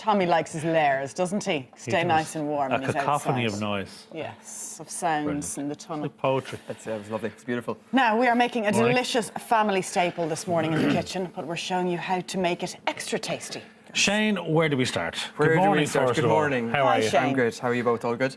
Tommy likes his layers, doesn't he? Stay nice and warm. A cacophony of noise. Yes, of sounds in the tunnel. Like poetry. It was lovely. It's beautiful. Now, we are making a delicious family staple this morning in the kitchen, but we're showing you how to make it extra tasty. Shane, where do we start? Good morning, first Good of all. morning. How are you? Shane. I'm good. How are you both? All good?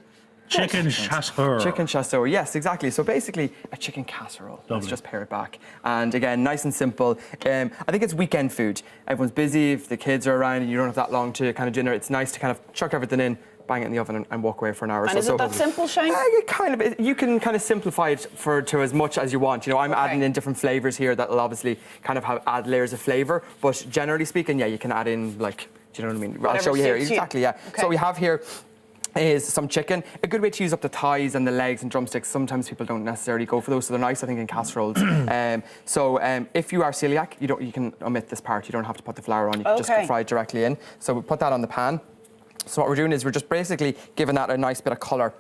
Chicken chasseur. Chicken chasseur, yes, exactly. So basically, a chicken casserole. Let's just pare it back. And again, nice and simple. I think it's weekend food. Everyone's busy. If the kids are around and you don't have that long to kind of dinner, it's nice to kind of chuck everything in, bang it in the oven, and walk away for an hour. And is it that simple, Shane? You can kind of simplify it to as much as you want. You know, I'm adding in different flavours here that will obviously kind of add layers of flavour. But generally speaking, yeah, you can add in like, do you know what I mean? Whatever I'll show you here. suits you. Exactly, yeah. Okay. So we have here is some chicken. A good way to use up the thighs and the legs and drumsticks. Sometimes people don't necessarily go for those, so they're nice, I think, in casseroles. If you are celiac, you can omit this part. You don't have to put the flour on. You can just fry it directly in. So we put that on the pan. So what we're doing is we're just basically giving that a nice bit of colour.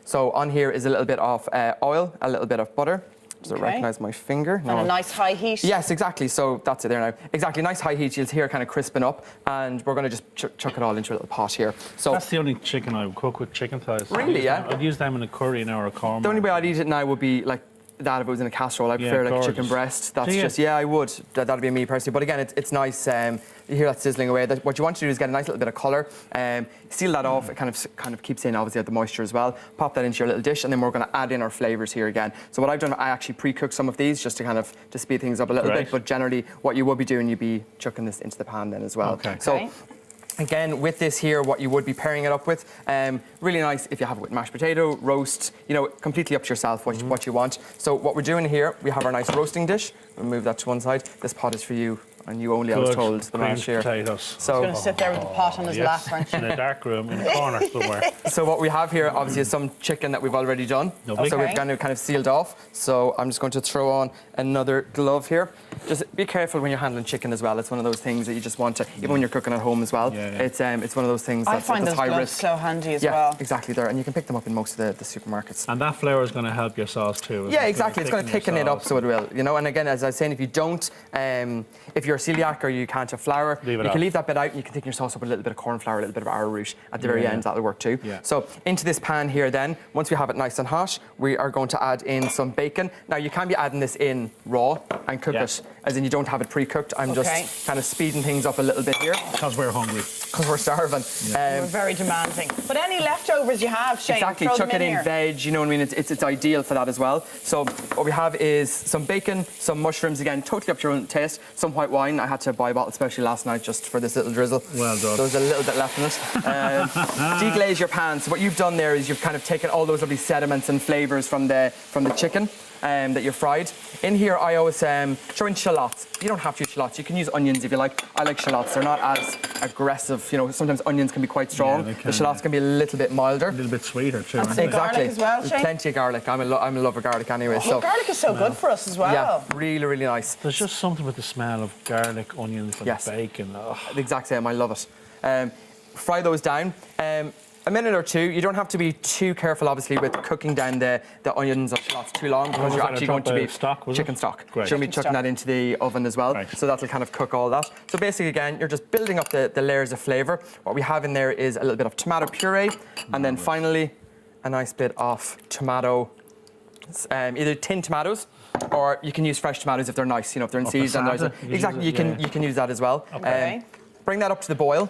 So on here is a little bit of oil, a little bit of butter. Does it recognise my finger? And a nice high heat. Yes, exactly. So that's it there now. Exactly, nice high heat. You'll hear kind of crisping up, and we're going to just chuck it all into a little pot here. So that's the only chicken I would cook with, chicken thighs. Really, yeah? I'd use them in a curry now or a korma. The only way I'd eat it now would be like that if it was in a casserole. I prefer like a chicken breast. That's I would. That'd be me personally. But again, it's nice. You hear that sizzling away. What you want to do is get a nice little bit of colour. Seal that off. It kind of keeps in obviously the moisture as well. Pop that into your little dish, and then we're going to add in our flavours here again. So what I've done, I actually pre-cooked some of these just to speed things up a little bit. But generally, what you would be doing, you'd be chucking this into the pan then as well. Okay. So. Again, with this here, what you would be pairing it up with, really nice if you have it with mashed potato, roast, completely up to yourself what you want. So what we're doing here, we have our nice roasting dish. We'll move that to one side. This pot is for you, and you only, I was told, the mash here. Potatoes. So he's going to sit there with the pot on his lap, aren't you? In a dark room in the corner somewhere. So what we have here, obviously, is some chicken that we've already done. Lovely. So we've kind of sealed off. So I'm just going to throw on another glove here. Just be careful when you're handling chicken as well. It's one of those things that you just want to, even when you're cooking at home as well. It's one of those things that's high risk. I find those gloves so handy as well. Yeah, exactly there, and you can pick them up in most of the supermarkets. And that flour is going to help your sauce too. Yeah, exactly. It's going to thicken it up, so it will. And again, as I was saying, if you don't, if you're celiac or you can't have flour, you can leave that bit out, and you can thicken your sauce up with a little bit of corn flour, a little bit of arrowroot at the very end. That'll work too. Yeah. So into this pan here, then once we have it nice and hot, we are going to add in some bacon. Now you can be adding this in raw and cook it, as in you don't have it pre-cooked. I'm just kind of speeding things up a little bit here because we're hungry. Because we're starving. We're very demanding. But any leftovers you have, Shane, exactly, chuck it in veg, you know what I mean? It's ideal for that as well. So what we have is some bacon, some mushrooms, again, totally up to your own taste, some white wine. I had to buy a bottle, especially last night, just for this little drizzle. Well done. There was a little bit left in it. Deglaze your pan. So what you've done there is you've kind of taken all those lovely sediments and flavours from the chicken that you fried. In here, I always throw in shallots. You don't have to use shallots. You can use onions if you like. I like shallots. They're not as aggressive. Sometimes onions can be quite strong. The shallots can be a little bit milder. A little bit sweeter too. And some garlic as well, Shane? Plenty of garlic. I'm a lover of garlic anyway. So garlic is so good for us as well. Yeah, really, really nice. There's just something with the smell of garlic, onions, and bacon. The exact same. I love it. Fry those down. A minute or two. You don't have to be too careful, obviously, with cooking down the onions or shallots too long, because you're actually going to be chicken stock. You're going to be chucking that into the oven as well, so that'll kind of cook all that. So basically, again, you're just building up the layers of flavour. What we have in there is a little bit of tomato puree, and then finally a nice bit of tomato, either tinned okay, or you can use fresh tomatoes if they're nice, if they're in season. Exactly, you can use that as well. Bring that up to the boil.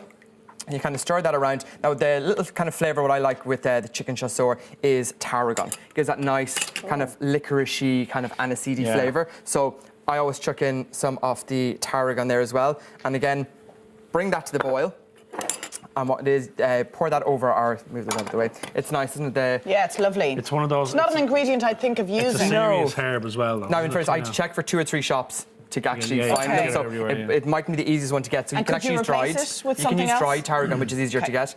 And you kind of stir that around. Now, the little kind of flavour what I like with the chicken chasseur is tarragon. It gives that nice kind of licoricey, kind of aniseedy flavour. So I always chuck in some of the tarragon there as well. And again, bring that to the boil. And what it is, pour that over move that out of the way. It's nice, isn't it? Yeah, it's lovely. It's one of those. It's not an ingredient I'd think of using. It's a serious herb as well, though. Now, in first, I check for 2 or 3 shops to actually find them, so it might be the easiest one to get. So you can actually use dried. You can use dried tarragon, which is easier to get.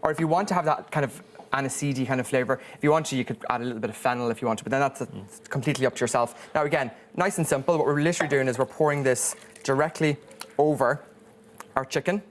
Or if you want to have that kind of aniseedy kind of flavour, if you want to, you could add a little bit of fennel if you want to, but then that's completely up to yourself. Now again, nice and simple. What we're literally doing is we're pouring this directly over our chicken,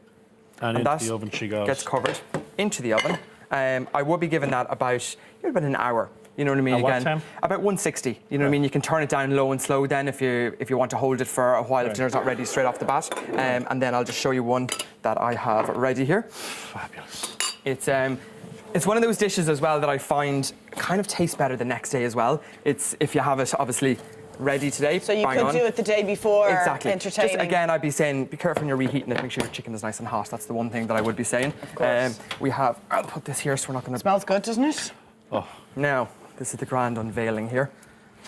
and into the oven she goes. Gets covered into the oven. I would be giving that about an hour. You know what I mean? At what temp? About 160. You know what I mean? You can turn it down low and slow then if you want to hold it for a while if dinner's not ready straight off the bat. And then I'll just show you one that I have ready here. Fabulous. It's one of those dishes as well that I find kind of tastes better the next day as well. It's if you have it obviously ready today. So you could do it the day before. Exactly. Entertaining. Just again, I'd be saying be careful when you're reheating it. Make sure your chicken is nice and hot. That's the one thing that I would be saying. Of course. I'll put this here so we're not going to. Smells good, doesn't it? Oh. Now this is the grand unveiling here.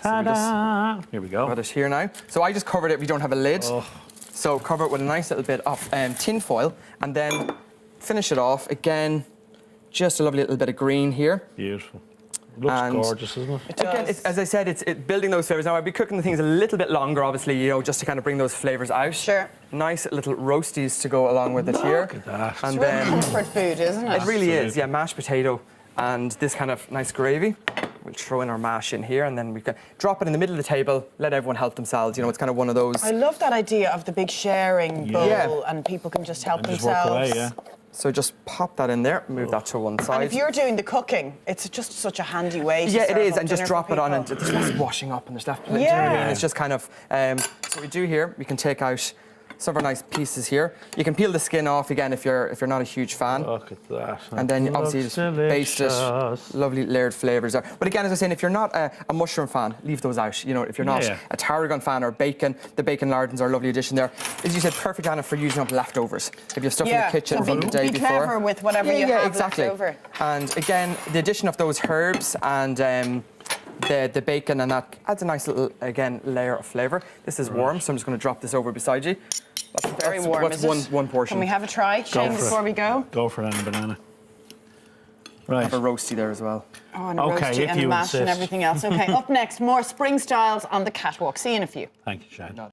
Ta-da! Here we go. Got it here now. So I just covered it. We don't have a lid. Oh. So cover it with a nice little bit of tin foil, and then finish it off again. Just a lovely little bit of green here. Beautiful. Looks gorgeous, isn't it? It does. Again, as I said, it's building those flavours. Now, I'd be cooking the things a little bit longer, obviously, you know, just to kind of bring those flavours out. Sure. Nice little roasties to go along with it here. Look at that. And It's real comfort food, isn't it? it really is, Absolutely. yeah, mashed potato and this kind of nice gravy. We'll throw in our mash in here, and then we can drop it in the middle of the table, let everyone help themselves. You know, it's kind of one of those. I love that idea of the big sharing bowl, Yeah. and people can just help And just themselves. work away, yeah. So just pop that in there, move that to one side. And if you're doing the cooking, it's just such a handy way to Yeah, serve it is, up and just dinner drop for it on, and people. there's less washing up, and there's less. Do you know what I mean? Yeah. It's just kind of. So what we do here, we can take out some of our nice pieces here. You can peel the skin off again if you're not a huge fan. Look at that. And then you obviously just baste it. Delicious. Lovely layered flavours there. But again, as I was saying, if you're not a mushroom fan, leave those out. You know, if you're not Yeah. a tarragon fan or bacon, the bacon lardons are a lovely addition there. As you said, perfect, Anna, for using up leftovers. If you have stuff in the kitchen so from the day be before. clever with whatever you have exactly. left over. And again, the addition of those herbs and the bacon, and that adds a nice little, again, layer of flavour. This is warm, so I'm just going to drop this over beside you. Very warm, That's is it? one portion. Can we have a try, Shane, for it. before we go? Go for it, Anna Banana. Right. Have a roasty there as well. Oh, and a Okay, roasty if and a you mash and insist. everything else. Okay, up next, more spring styles on the catwalk. See you in a few. Thank you, Shane.